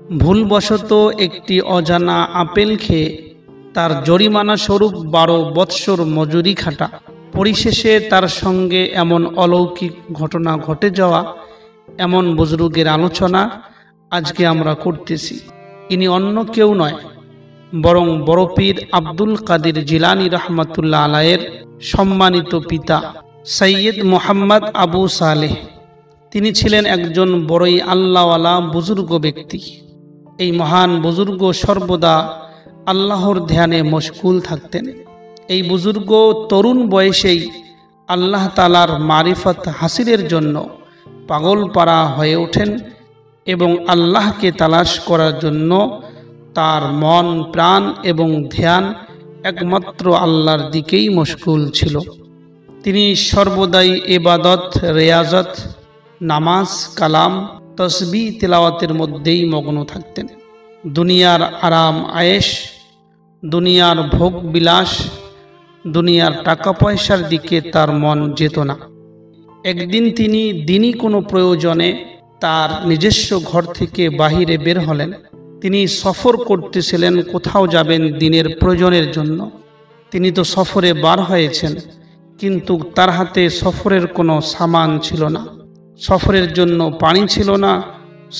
ভুলবশত একটি অজানা আপেল খেয়ে তার জরিমানা স্বরূপ 12 বৎসর মজুরি খাটা। পরিশেষে তার সঙ্গে এমন অলৌকিক ঘটনা ঘটে যাওয়া এমন বুজুর্গের আলোচনা আজকে আমরা করতেছি। ইনি অন্য কেউ নয়, বরং বড় পীর আব্দুল কাদের জিলানী রহমাতুল্লাহ আলাইহির সম্মানিত পিতা সৈয়দ মোহাম্মদ আবু সালেহ। তিনি ছিলেন একজন বড়ই আল্লাহওয়ালা বুজুর্গ ব্যক্তি। এই মহান বুজুর্গ সর্বদা আল্লাহর ধ্যানে মশগুল থাকতেন। এই বুজুর্গ তরুণ বয়সেই আল্লাহ তাআলার মারিফত হাসিলের জন্য পাগলপারা হয়ে ওঠেন এবং আল্লাহকে তালাশ করার জন্য তার মন প্রাণ এবং ধ্যান একমাত্র আল্লাহর দিকেই মশগুল ছিল। তিনি সর্বদাই ইবাদত, রিয়াজত, নামাজ, কালাম, তসবিহ, তেলাওয়াতের মধ্যেই মগ্ন থাকতেন। দুনিয়ার আরাম আয়েশ, দুনিয়ার ভোগ বিলাস, দুনিয়ার টাকা পয়সার দিকে তার মন যেত না। একদিন তিনি দিনই কোনো প্রয়োজনে তার নিজস্ব ঘর থেকে বাহিরে বের হলেন। তিনি সফর করতেছিলেন, কোথাও যাবেন দিনের প্রয়োজনের জন্য। তিনি তো সফরে বার হয়েছেন, কিন্তু তার হাতে সফরের কোনো সামান ছিল না, সফরের জন্য পানি ছিল না,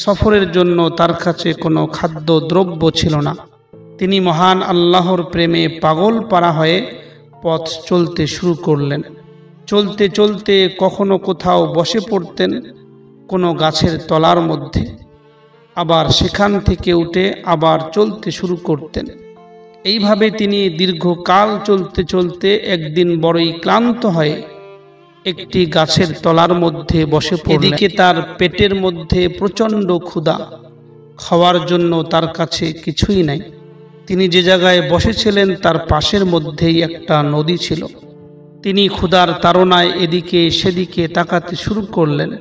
সফরের জন্য তার কাছে কোনো খাদ্য দ্রব্য ছিল না। তিনি মহান আল্লাহর প্রেমে পাগল পারা হয়ে পথ চলতে শুরু করলেন। চলতে চলতে কখনো কোথাও বসে পড়তেন কোনো গাছের তলার মধ্যে, আবার সেখান থেকে উঠে আবার চলতে শুরু করতেন। এইভাবে তিনি দীর্ঘকাল চলতে চলতে একদিন বড়ই ক্লান্ত হয়ে একটি গাছের তলার মধ্যে বসে পড়লেন। এদিকে তার পেটের মধ্যে প্রচণ্ড ক্ষুধা, খাওয়ার জন্য তার কাছে কিছুই নাই। তিনি যে জায়গায় বসেছিলেন তার পাশের মধ্যেই একটা নদী ছিল। তিনি ক্ষুধার তাড়নায় এদিকে সেদিকে তাকাতে শুরু করলেন।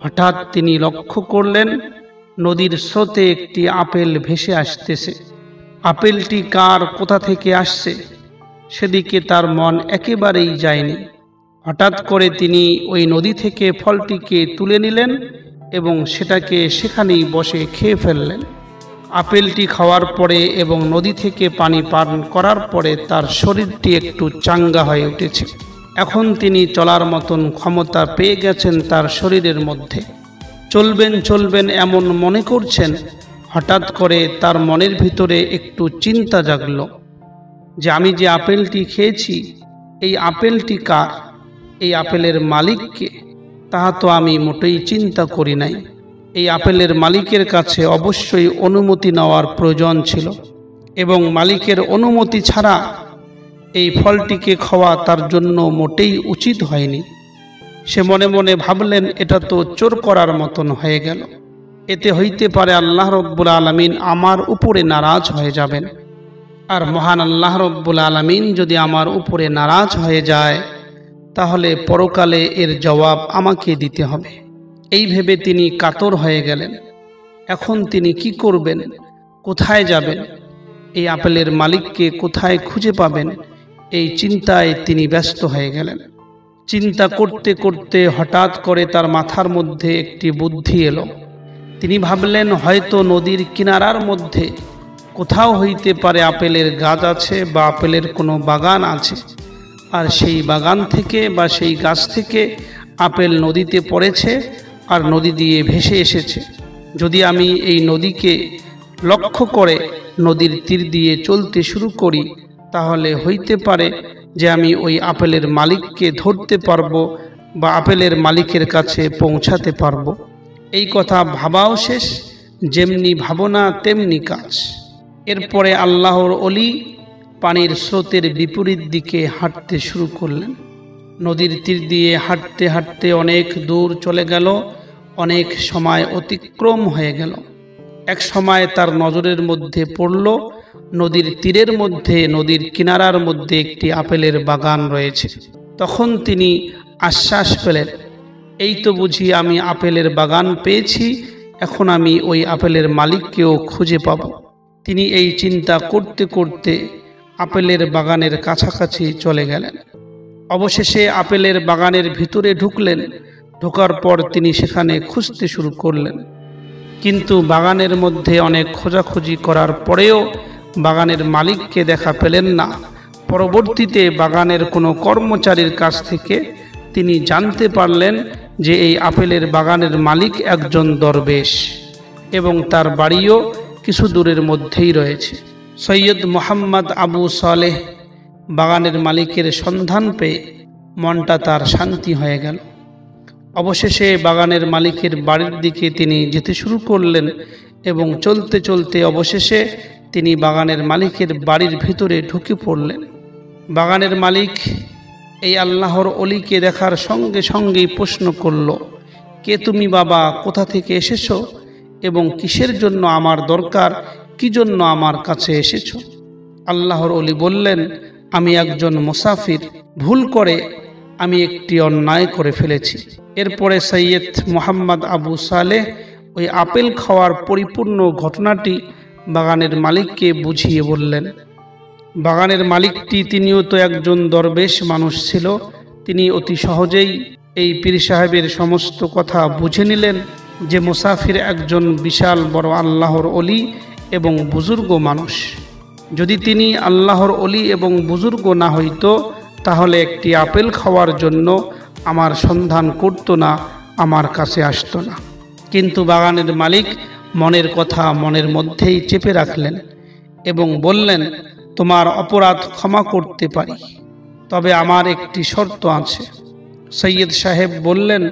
হঠাৎ তিনি লক্ষ্য করলেন নদীর স্রোতে একটি আপেল ভেসে আসতেছে। আপেলটি কার, কোথা থেকে আসছে সেদিকে তার মন একেবারেই যায়নি। হঠাৎ করে তিনি ওই নদী থেকে ফলটিকে তুলে নিলেন এবং সেটাকে সেখানেই বসে খেয়ে ফেললেন। আপেলটি খাওয়ার পরে এবং নদী থেকে পানি পান করার পরে তার শরীরটি একটু চাঙ্গা হয়ে উঠেছে। এখন তিনি চলার মতন ক্ষমতা পেয়ে গেছেন তার শরীরের মধ্যে। চলবেন এমন মনে করছেন। হঠাৎ করে তার মনের ভিতরে একটু চিন্তা জাগলো যে আমি যে আপেলটি খেয়েছি এই আপেলটি কার, এই আপেলের মালিক কে? তাহা তো আমি মোটেই চিন্তা করি নাই। এই আপেলের মালিকের কাছে অবশ্যই অনুমতি নেওয়ার প্রয়োজন ছিল এবং মালিকের অনুমতি ছাড়া এই ফলটিকে খাওয়া তার জন্য মোটেই উচিত হয়নি। সে মনে মনে ভাবলেন, এটা তো চোর করার মতন হয়ে গেল। এতে হইতে পারে আল্লাহ রব্বুল আলামিন আমার উপরে নারাজ হয়ে যাবেন, আর মহান আল্লাহ রব্বুল আলামিন যদি আমার উপরে নারাজ হয়ে যায় তাহলে পরকালে এর জবাব আমাকে দিতে হবে। এই ভেবে তিনি কাতর হয়ে গেলেন। এখন তিনি কি করবেন, কোথায় যাবেন, এই আপেলের মালিককে কোথায় খুঁজে পাবেন, এই চিন্তায় তিনি ব্যস্ত হয়ে গেলেন। চিন্তা করতে করতে হঠাৎ করে তার মাথার মধ্যে একটি বুদ্ধি এলো। তিনি ভাবলেন হয়তো নদীর কিনারার মধ্যে কোথাও হইতে পারে আপেলের গাছ আছে বা আপেলের কোনো বাগান আছে, আর সেই বাগান থেকে বা সেই গাছ থেকে আপেল নদীতে পড়েছে আর নদী দিয়ে ভেসে এসেছে। যদি আমি এই নদীকে লক্ষ্য করে নদীর তীর দিয়ে চলতে শুরু করি তাহলে হইতে পারে যে আমি ওই আপেলের মালিককে ধরতে পারবো বা আপেলের মালিকের কাছে পৌঁছাতে পারবো। এই কথা ভাবাও শেষ, যেমনি ভাবনা তেমনি কাজ। এরপরে আল্লাহর ওলি পানির স্রোতের বিপরীত দিকে হাঁটতে শুরু করলেন। নদীর তীর দিয়ে হাঁটতে হাঁটতে অনেক দূর চলে গেল, অনেক সময় অতিক্রম হয়ে গেল। এক সময় তার নজরের মধ্যে পড়ল নদীর তীরের মধ্যে, নদীর কিনারার মধ্যে একটি আপেলের বাগান রয়েছে। তখন তিনি আশ্বাস পেলেন, এই তো বুঝি আমি আপেলের বাগান পেয়েছি, এখন আমি ওই আপেলের মালিককেও খুঁজে পাব। তিনি এই চিন্তা করতে করতে আপেলের বাগানের কাছাকাছি চলে গেলেন। অবশেষে আপেলের বাগানের ভিতরে ঢুকলেন। ঢোকার পর তিনি সেখানে খুঁজতে শুরু করলেন। কিন্তু বাগানের মধ্যে অনেক খোঁজাখুঁজি করার পরেও বাগানের মালিককে দেখা পেলেন না। পরবর্তীতে বাগানের কোনো কর্মচারীর কাছ থেকে তিনি জানতে পারলেন যে এই আপেলের বাগানের মালিক একজন দরবেশ এবং তার বাড়িও কিছু দূরের মধ্যেই রয়েছে। সৈয়দ মোহাম্মদ আবু সালেহ বাগানের মালিকের সন্ধান পেয়ে মনটা তার শান্তি হয়ে গেল। অবশেষে বাগানের মালিকের বাড়ির দিকে তিনি যেতে শুরু করলেন এবং চলতে চলতে অবশেষে তিনি বাগানের মালিকের বাড়ির ভিতরে ঢুকে পড়লেন। বাগানের মালিক এই আল্লাহর অলিকে দেখার সঙ্গে সঙ্গেই প্রশ্ন করল, কে তুমি বাবা, কোথা থেকে এসেছো এবং কিসের জন্য আমার দরকার, কি জন্য আমার কাছে এসেছো? আল্লাহর অলি বললেন, আমি একজন মুসাফির, ভুল করে আমি একটি অন্যায় করে ফেলেছি। এরপরে সৈয়দ মোহাম্মদ আবু সালেহ ওই আপেল খাওয়ার পরিপূর্ণ ঘটনাটি বাগানের মালিককে বুঝিয়ে বললেন। বাগানের মালিকটি তিনিও তো একজন দরবেশ মানুষ ছিল। তিনি অতি সহজেই এই পীর সাহেবের সমস্ত কথা বুঝে নিলেন যে মুসাফির একজন বিশাল বড় আল্লাহর অলি এবং বুজুর্গ মানুষ। যদি তিনি আল্লাহর অলি এবং বুজুর্গ না হইতো তাহলে একটি আপেল খাওয়ার জন্য আমার সন্ধান করতো না, আমার কাছে আসতো না। কিন্তু বাগানের মালিক মনের কথা মনের মধ্যেই চেপে রাখলেন এবং বললেন, তোমার অপরাধ ক্ষমা করতে পারি, তবে আমার একটি শর্ত আছে। সৈয়দ সাহেব বললেন,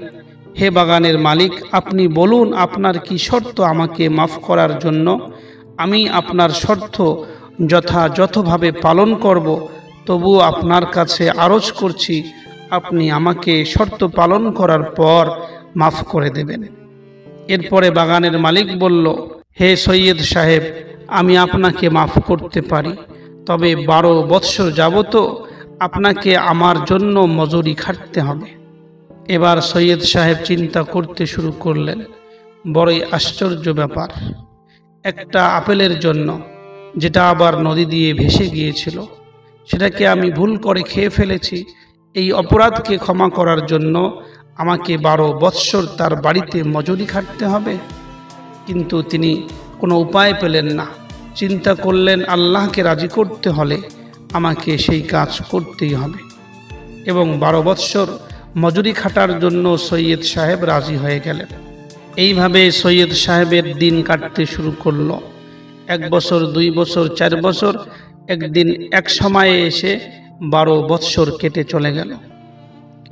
হে বাগানের মালিক, আপনি বলুন আপনার কি শর্ত আমাকে মাফ করার জন্য। আমি আপনার শর্ত যথাযথভাবে পালন করব, তবুও আপনার কাছে আরজ করছি আপনি আমাকে শর্ত পালন করার পর মাফ করে দেবেন। এরপরে বাগানের মালিক বলল, হে সৈয়দ সাহেব, আমি আপনাকে মাফ করতে পারি, তবে 12 বৎসর যাবত আপনাকে আমার জন্য মজুরি খাটতে হবে। এবার সৈয়দ সাহেব চিন্তা করতে শুরু করলেন, বড়ই আশ্চর্য ব্যাপার, একটা আপেলের জন্য, যেটা আবার নদী দিয়ে ভেসে গিয়েছিল, সেটাকে আমি ভুল করে খেয়ে ফেলেছি। এই অপরাধকে ক্ষমা করার জন্য আমাকে 12 বৎসর তার বাড়িতে মজুরি খাটতে হবে। কিন্তু তিনি কোনো উপায় পেলেন না। চিন্তা করলেন, আল্লাহকে রাজি করতে হলে আমাকে সেই কাজ করতেই হবে এবং 12 বৎসর মজুরি খাটার জন্য সৈয়দ সাহেব রাজি হয়ে গেলেন। এইভাবে সৈয়দ সাহেবের দিন কাটতে শুরু করল। 1 বছর, 2 বছর, 4 বছর, একদিন এক সময়ে এসে 12 বৎসর কেটে চলে গেল।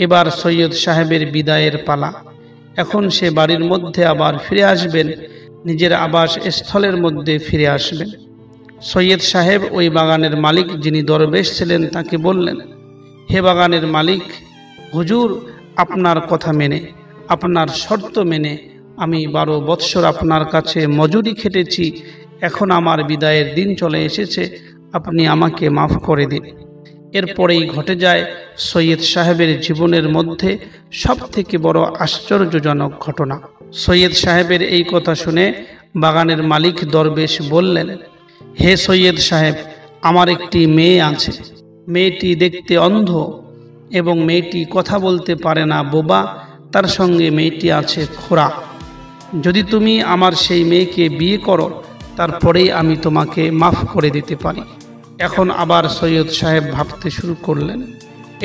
এবার সৈয়দ সাহেবের বিদায়ের পালা। এখন সে বাড়ির মধ্যে আবার ফিরে আসবেন, নিজের আবাস স্থলের মধ্যে ফিরে আসবেন। সৈয়দ সাহেব ওই বাগানের মালিক যিনি দরবেশ ছিলেন তাকে বললেন, হে বাগানের মালিক, হুজুর আপনার কথা মেনে, আপনার শর্ত মেনে আমি 12 বৎসর আপনার কাছে মজুরি খেটেছি। এখন আমার বিদায়ের দিন চলে এসেছে, আপনি আমাকে মাফ করে দিন। এরপরেই ঘটে যায় সৈয়দ সাহেবের জীবনের মধ্যে সবথেকে বড় আশ্চর্যজনক ঘটনা। সৈয়দ সাহেবের এই কথা শুনে বাগানের মালিক দরবেশ বললেন, হে সৈয়দ সাহেব, আমার একটি মেয়ে আছে। মেয়েটি দেখতে অন্ধ এবং মেয়েটি কথা বলতে পারে না, বোবা, তার সঙ্গে মেয়েটি আছে খোড়া। যদি তুমি আমার সেই মেয়েকে বিয়ে করো, তারপরেই আমি তোমাকে মাফ করে দিতে পারি। এখন আবার সৈয়দ সাহেব ভাবতে শুরু করলেন,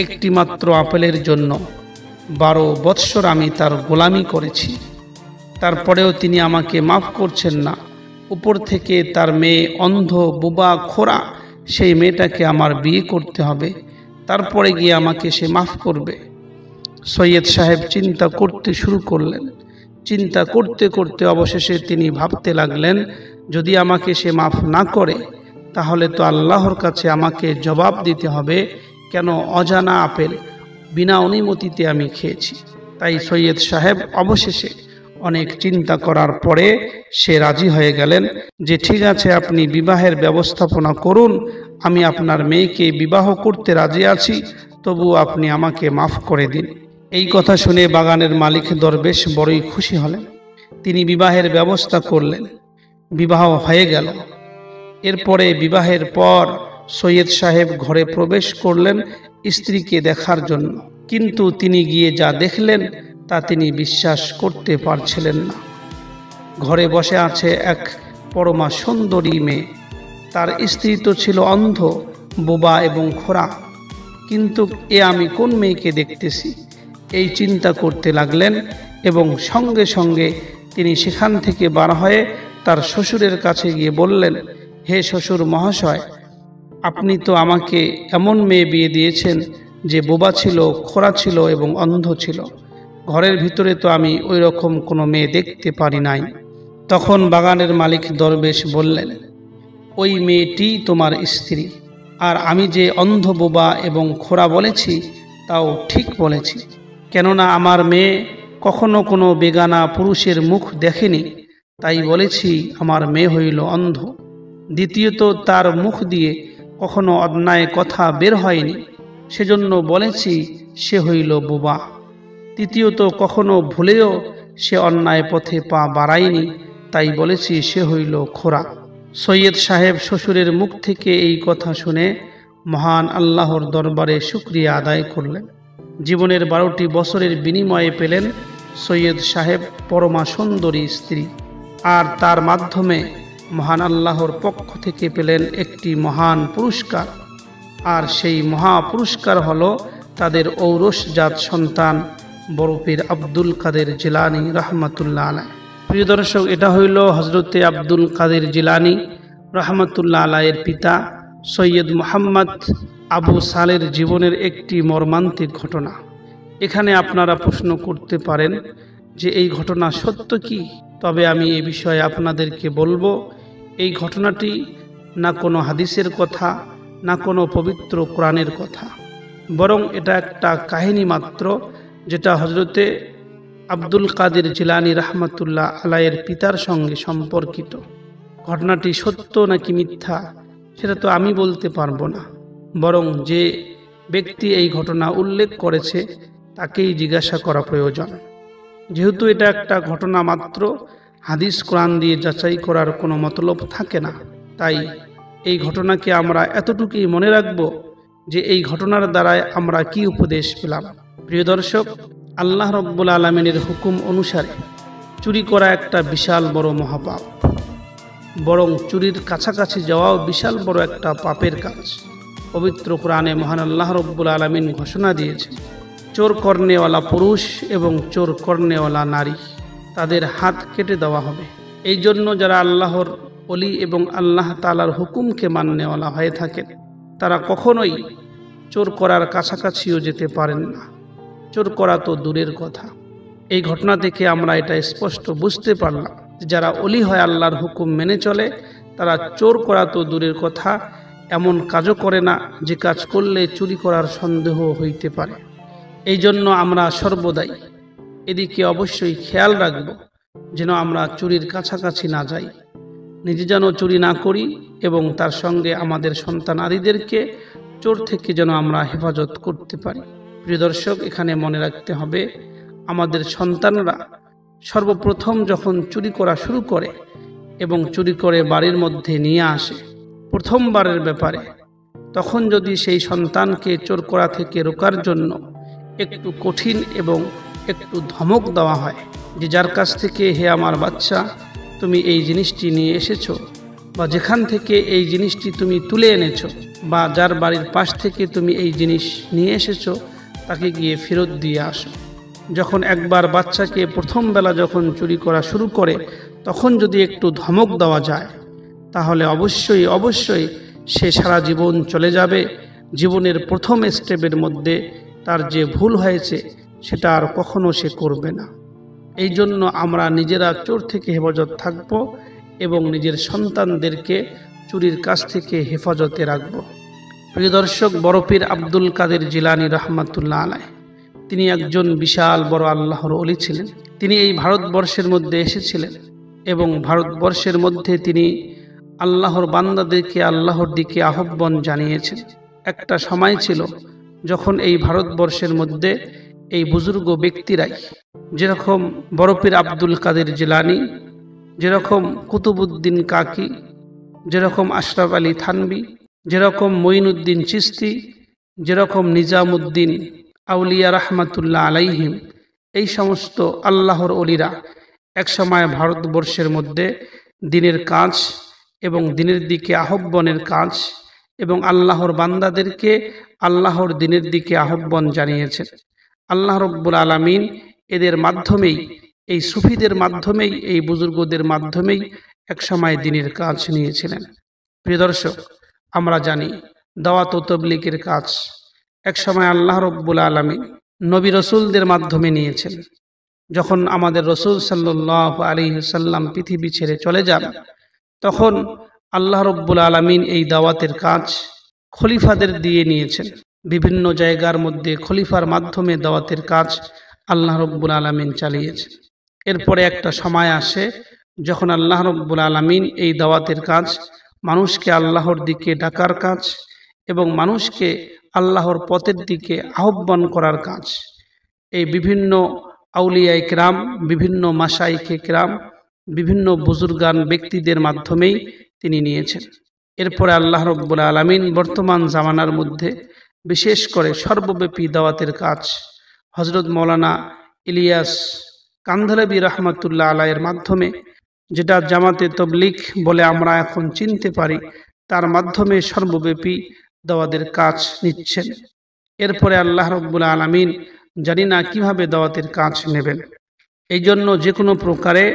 একটি মাত্র আপেলের জন্য 12 বৎসর আমি তার গোলামি করেছি, তারপরেও তিনি আমাকে মাফ করছেন না। উপর থেকে তার মেয়ে অন্ধ, বোবা, খোড়া, সেই মেয়েটাকে আমার বিয়ে করতে হবে, তারপরে গিয়ে আমাকে সে মাফ করবে। সৈয়দ সাহেব চিন্তা করতে শুরু করলেন। চিন্তা করতে করতে অবশেষে তিনি ভাবতে লাগলেন, যদি আমাকে সে মাফ না করে তাহলে তো আল্লাহর কাছে আমাকে জবাব দিতে হবে, কেন অজানা আপেল বিনা অনুমতিতে আমি খেয়েছি। তাই সৈয়দ সাহেব অবশেষে অনেক চিন্তা করার পরে সে রাজি হয়ে গেলেন যে ঠিক আছে, আপনি বিবাহের ব্যবস্থাপনা করুন, আমি আপনার মেয়েকে বিবাহ করতে রাজি আছি, তবু আপনি আমাকে মাফ করে দিন। এই কথা শুনে বাগানের মালিক দরবেশ বড়ই খুশি হলেন। তিনি বিবাহের ব্যবস্থা করলেন। বিবাহ হয়ে গেল। এরপরে বিবাহের পর সৈয়দ সাহেব ঘরে প্রবেশ করলেন স্ত্রীকে দেখার জন্য, কিন্তু তিনি গিয়ে যা দেখলেন তা তিনি বিশ্বাস করতে পারছিলেন না। ঘরে বসে আছে এক পরমা সুন্দরী মেয়ে। তার স্ত্রী তো ছিল অন্ধ, বোবা এবং খোঁড়া। কিন্তু আমি কোন মেয়েকে দেখতেছি, এই চিন্তা করতে লাগলেন এবং সঙ্গে সঙ্গে তিনি সেখান থেকে বার হয়ে তার শ্বশুরের কাছে গিয়ে বললেন, হে শ্বশুর মহাশয়, আপনি তো আমাকে এমন মেয়ে বিয়ে দিয়েছেন যে বোবা ছিল, খোঁড়া ছিল এবং অন্ধ ছিল। ঘরের ভিতরে তো আমি ওই রকম কোনো মেয়ে দেখতে পারি নাই। তখন বাগানের মালিক দরবেশ বললেন, ওই মেয়েটি তোমার স্ত্রী। আর আমি যে অন্ধ, বোবা এবং খোঁড়া বলেছি তাও ঠিক বলেছি, কেননা আমার মেয়ে কখনো কোনো বেগানা পুরুষের মুখ দেখেনি, তাই বলেছি আমার মেয়ে হইল অন্ধ। দ্বিতীয়ত, তার মুখ দিয়ে কখনো অন্যায় কথা বের হয়নি, সেজন্য বলেছি সে হইল বোবা। তৃতীয়ত, কখনো ভুলেও সে অন্যায় পথে পা বাড়ায়নি, তাই বলেছি সে হইল খোঁড়া। সৈয়দ সাহেব শ্বশুরের মুখ থেকে এই কথা শুনে মহান আল্লাহর দরবারে শুকরিয়া আদায় করলেন। জীবনের 12টি বছরের বিনিময়ে পেলেন সৈয়দ সাহেব পরমা সুন্দরী স্ত্রী, আর তার মাধ্যমে মহান আল্লাহর পক্ষ থেকে পেলেন একটি মহান পুরস্কার। আর সেই মহা পুরস্কার হলো তাদের ঔরসজাত সন্তান বরফির আব্দুল কাদের জিলানী রহমাতুল্লাহ আলাইহ। প্রিয় দর্শক, এটা হইল হজরতে আব্দুল কাদের জিলানী রহমাতুল্লাহ আলাইয়ের পিতা সৈয়দ মোহাম্মদ আবু সালের জীবনের একটি মর্মান্তিক ঘটনা। এখানে আপনারা প্রশ্ন করতে পারেন যে এই ঘটনা সত্য কি? তবে আমি এই বিষয়ে আপনাদেরকে বলবো, এই ঘটনাটি না কোনো হাদিসের কথা, না কোনো পবিত্র কোরআনের কথা, বরং এটা একটা কাহিনী মাত্র, যেটা হজরতে আব্দুল কাদের জিলানী রহমাতুল্লাহ আলাইয়ের পিতার সঙ্গে সম্পর্কিত। ঘটনাটি সত্য নাকি মিথ্যা সেটা তো আমি বলতে পারবো না, বরং যে ব্যক্তি এই ঘটনা উল্লেখ করেছে তাকেই জিজ্ঞাসা করা প্রয়োজন। যেহেতু এটা একটা ঘটনা মাত্র, হাদিস কোরআন দিয়ে যাচাই করার কোনো মতলব থাকে না, তাই এই ঘটনাকে আমরা এতটুকুই মনে রাখব যে এই ঘটনার দ্বারায় আমরা কি উপদেশ পেলাম। প্রিয় দর্শক, আল্লাহ রব্বুল আলামিনের হুকুম অনুসারে চুরি করা একটা বিশাল বড় মহাপাপ, বরং চুরির কাছাকাছি যাওয়াও বিশাল বড় একটা পাপের কাজ। পবিত্র কোরআনে মহান আল্লাহ রব্বুল আলামিন ঘোষণা দিয়েছেন, চোর করনেওয়ালা পুরুষ এবং চোর করনেওয়ালা নারী, তাদের হাত কেটে দেওয়া হবে। এই জন্য যারা আল্লাহর ওলি এবং আল্লাহ তাআলার হুকুমকে মাননেওয়ালা হয়ে থাকেন, তারা কখনোই চোর করার কাছাকাছিও যেতে পারেন না। চোর করা তো দূরের কথা। এই ঘটনা থেকে আমরা এটা স্পষ্ট বুঝতে পারলাম যে যারা ওলি হয়, আল্লাহর হুকুম মেনে চলে, তারা চোর করা তো দূরের কথা, এমন কাজও করে না যে কাজ করলে চুরি করার সন্দেহ হইতে পারে। এই জন্য আমরা সর্বদাই এদিকে অবশ্যই খেয়াল রাখব যেন আমরা চুরির কাছাকাছি না যাই, নিজে যেন চুরি না করি এবং তার সঙ্গে আমাদের সন্তানাদিদেরকে চোর থেকে যেন আমরা হেফাজত করতে পারি। প্রিয় দর্শক, এখানে মনে রাখতে হবে, আমাদের সন্তানরা সর্বপ্রথম যখন চুরি করা শুরু করে এবং চুরি করে বাড়ির মধ্যে নিয়ে আসে প্রথমবারের ব্যাপারে, তখন যদি সেই সন্তানকে চোর করা থেকে রোকার জন্য একটু কঠিন এবং একটু ধমক দেওয়া হয় যে যার কাছ থেকে, হে আমার বাচ্চা, তুমি এই জিনিসটি নিয়ে এসেছো, বা যেখান থেকে এই জিনিসটি তুমি তুলে এনেছো, বা যার বাড়ির পাশ থেকে তুমি এই জিনিস নিয়ে এসেছো, তাকে গিয়ে ফেরত দিয়ে আসো। যখন একবার বাচ্চাকে প্রথম বেলা যখন চুরি করা শুরু করে, তখন যদি একটু ধমক দেওয়া যায়, তাহলে অবশ্যই অবশ্যই সে সারা জীবন চলে যাবে। জীবনের প্রথম স্টেপের মধ্যে তার যে ভুল হয়েছে সেটা আর কখনো সে করবে না। এই জন্য আমরা নিজেরা চোর থেকে হেফাজত থাকব এবং নিজের সন্তানদেরকে চুরির কাছ থেকে হেফাজতে রাখব। প্রিয় দর্শক, বরফির আব্দুল কাদের জিলানী রহমাতুল্লাহ আলাইহ, তিনি একজন বিশাল বড় আল্লাহর ওলি ছিলেন। তিনি এই ভারতবর্ষের মধ্যে এসেছিলেন এবং ভারতবর্ষের মধ্যে তিনি আল্লাহর বান্দাদেরকে আল্লাহর দিকে আহ্বান জানিয়েছেন। একটা সময় ছিল যখন এই ভারতবর্ষের মধ্যে এই বুজুর্গ ব্যক্তিরাই, যেরকম বরফির আব্দুল কাদের জিলানী, যেরকম কুতুবউদ্দিন কাকি, যেরকম আশরাফ আলী থানভী, যেরকম মঈনুদ্দিন চিশতি, যেরকম নিজামুদ্দিন আউলিয়া রহমাতুল্লাহ আলাইহিম, এই সমস্ত আল্লাহর ওলিরা একসময় ভারতবর্ষের মধ্যে দ্বীনের কাজ এবং দ্বীনের দিকে আহ্বানের কাজ এবং আল্লাহর বান্দাদেরকে আল্লাহর দ্বীনের দিকে আহ্বান জানিয়েছেন। আল্লাহ রব্বুল আলামিন এদের মাধ্যমেই, এই সুফিদের মাধ্যমেই, এই বুজুর্গদের মাধ্যমেই একসময় দ্বীনের কাজ নিয়েছিলেন। প্রিয় দর্শক, আমরা জানি দাওয়াত ও তাবলীগের কাজ একসময় আল্লাহ রব্বুল আলামিন নবী রসুলদের মাধ্যমে নিয়েছেন। যখন আমাদের রসুল সাল্লাল্লাহু আলাইহি ওয়াসাল্লাম পৃথিবী ছেড়ে চলে যান, তখন আল্লাহ রব্বুল আলামিন এই দাওয়াতের কাজ খলিফাদের দিয়ে নিয়েছেন। বিভিন্ন জায়গার মধ্যে খলিফার মাধ্যমে দাওয়াতের কাজ আল্লাহ রব্বুল আলামিন চালিয়েছেন। এরপরে একটা সময় আসে যখন আল্লাহ রব্বুল আলামিন এই দাওয়াতের কাজ, মানুষকে আল্লাহর দিকে ডাকার কাজ এবং মানুষকে আল্লাহর পথের দিকে আহ্বান করার কাজ, এই বিভিন্ন আউলিয়ায়ে কেরাম, বিভিন্ন মাশায়েখে কেরাম, বিভিন্ন বুজুর্গান ব্যক্তিদের মাধ্যমেই তিনি নিয়েছেন। এরপরে আল্লাহ রব্বুল আলামিন বর্তমান জামানার মধ্যে বিশেষ করে সর্বব্যাপী দাওয়াতের কাজ হযরত মাওলানা ইলিয়াস কান্ধলভি রহমাতুল্লাহ আলাইহির মাধ্যমে, যেটা জামাতে তাবলীগ বলে আমরা এখন চিনতে পারি, তার মাধ্যমে সর্বব্যাপী দাওয়াতের কাজ নিচ্ছেন। এরপরে আল্লাহ রব্বুল আলামিন জানি না কিভাবে দাওয়াতের কাজ নেবেন। এই জন্য যে কোনো প্রকারে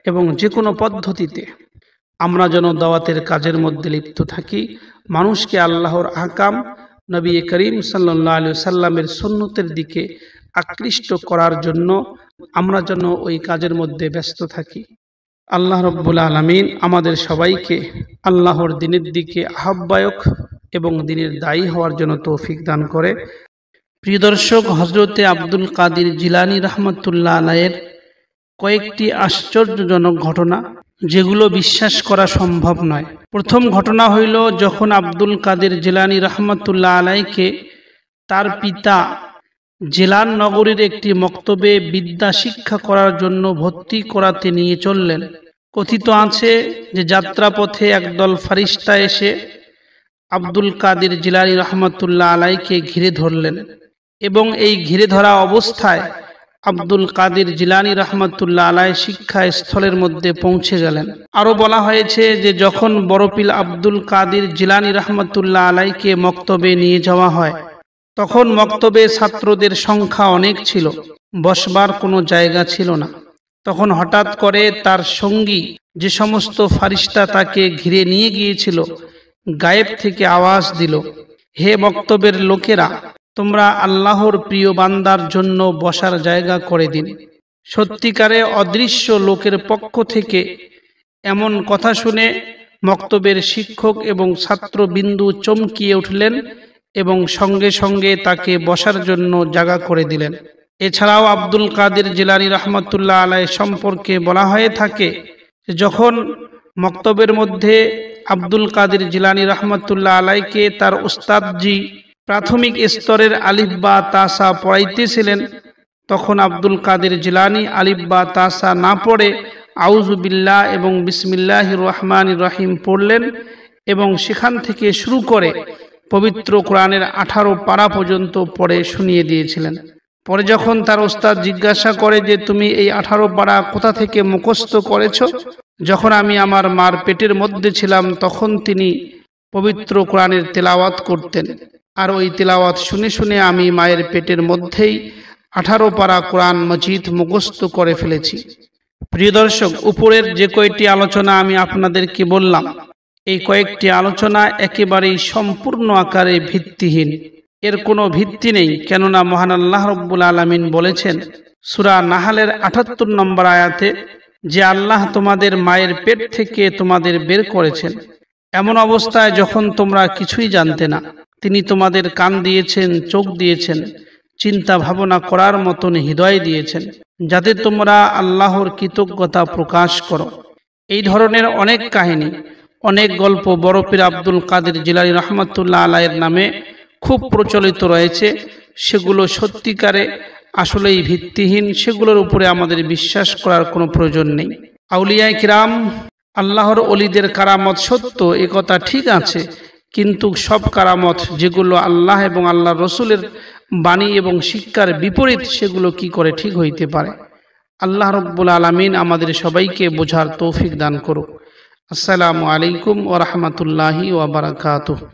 এবং যে কোনো পদ্ধতিতে আমরা যেন দাওয়াতের কাজের মধ্যে লিপ্ত থাকি, মানুষকে আল্লাহর আহকাম, নবী করিম সাল্লাল্লাহু আলাইহি ওয়াসাল্লামের সুন্নতের দিকে আকৃষ্ট করার জন্য আমরা যেন ওই কাজের মধ্যে ব্যস্ত থাকি। আল্লাহ রব্বুল আলামিন আমাদের সবাইকে আল্লাহর দ্বীনের দিকে আহ্বায়ক এবং দ্বীনের দায়ী হওয়ার জন্য তৌফিক দান করে। প্রিয় দর্শক, হযরতে আব্দুল কাদের জিলানী রহমতুল্লাহ আলাইহির কয়েকটি আশ্চর্যজনক ঘটনা, যেগুলো বিশ্বাস করা সম্ভব নয়। প্রথম ঘটনা হইল, যখন আব্দুল কাদের জিলানী রহমতুল্লাহ আলাইহিকে তার পিতা জেলান নগরীর একটি মক্তবে বিদ্যা শিক্ষা করার জন্য ভর্তি করাতে নিয়ে চললেন। কথিত আছে যে যাত্রাপথে একদল ফারিস্তা এসে আব্দুল কাদের জিলানী রহমতুল্লাহ আলাইহিকে ঘিরে ধরলেন এবং এই ঘিরে ধরা অবস্থায় আব্দুল কাদের জিলানী রহমতুল্লাহ আলাইহি শিক্ষা স্থলের মধ্যে পৌঁছে গেলেন। আরও বলা হয়েছে যে যখন বড়পীর আব্দুল কাদের জিলানী রহমতুল্লাহ আলাইহিকে মক্তবে নিয়ে যাওয়া হয়, তখন মক্তবে ছাত্রদের সংখ্যা অনেক ছিল, বসবার কোনো জায়গা ছিল না। তখন হঠাৎ করে তার সঙ্গী যে সমস্ত ফারিস্তা তাকে ঘিরে নিয়ে গিয়েছিল, গায়েব থেকে আওয়াজ দিল, হে মক্তবের লোকেরা, তোমরা আল্লাহর প্রিয় বান্দার জন্য বসার জায়গা করে দিন। সত্যিকারে অদৃশ্য লোকের পক্ষ থেকে এমন কথা শুনে মক্তবের শিক্ষক এবং ছাত্রবিন্দু চমকিয়ে উঠলেন এবং সঙ্গে সঙ্গে তাকে বসার জন্য জায়গা করে দিলেন। এছাড়াও আব্দুল কাদের জিলানী রহমতুল্লাহ আলাইহি সম্পর্কে বলা হয়ে থাকে, যখন মক্তবের মধ্যে আব্দুল কাদের জিলানী রহমতুল্লাহ আলাইহিকে তার উস্তাদজি প্রাথমিক স্তরের আলিফ বা তাসা পড়াইতেছিলেন, তখন আব্দুল কাদের জিলানী আলিফ বা তাসা না পড়ে আউযু বিল্লাহ এবং বিসমিল্লাহির রহমানির রহিম পড়লেন এবং সেখান থেকে শুরু করে পবিত্র কোরআনের 18 পারা পর্যন্ত পড়ে শুনিয়ে দিয়েছিলেন। পরে যখন তার ওস্তাদ জিজ্ঞাসা করে যে তুমি এই 18 পারা কোথা থেকে মুখস্থ করেছ, যখন আমি আমার মার পেটের মধ্যে ছিলাম তখন তিনি পবিত্র কোরআনের তেলাওয়াত করতেন, আর ওই তেলাওয়াত শুনে শুনে আমি মায়ের পেটের মধ্যেই 18 পারা কোরআন মজিদ মুখস্থ করে ফেলেছি। প্রিয় দর্শক, উপরের যে কয়েকটি আলোচনা আমি আপনাদেরকে বললাম, এই কয়েকটি আলোচনা একেবারেই সম্পূর্ণ আকারে ভিত্তিহীন, এর কোনো ভিত্তি নেই। কেননা মহান আল্লাহ রব্বুল আলামিন বলেছেন সূরা নাহালের 78 নম্বর আয়াতে যে আল্লাহ তোমাদের মায়ের পেট থেকে তোমাদের বের করেছেন, এমন অবস্থায় যখন তোমরা কিছুই জানতে না, তিনি তোমাদের কান দিয়েছেন, চোখ দিয়েছেন, চিন্তা ভাবনা করার মতন হৃদয় দিয়েছেন, যাতে তোমরা আল্লাহর কৃতজ্ঞতা প্রকাশ করো। এই ধরনের অনেক কাহিনী, অনেক গল্প বড়পীর আব্দুল কাদের জিলানী রহমতুল্লাহ আলাইহির নামে খুব প্রচলিত রয়েছে। সেগুলো সত্যিকারে আসলেই ভিত্তিহীন, সেগুলোর উপরে আমাদের বিশ্বাস করার কোনো প্রয়োজন নেই। আউলিয়ায়ে কিরাম, আল্লাহর ওলিদের কারামত সত্য, এ কথা ঠিক আছে, কিন্তু সব কারামত যেগুলো আল্লাহ এবং আল্লাহ রসুলের বাণী এবং শিক্ষার বিপরীত, সেগুলো কি করে ঠিক হইতে পারে? আল্লাহ রব্বুল আলামিন আমাদের সবাইকে বোঝার তৌফিক দান করুক। আসসালামু আলাইকুম ওয়া রাহমাতুল্লাহি ওয়া বারাকাতুহু।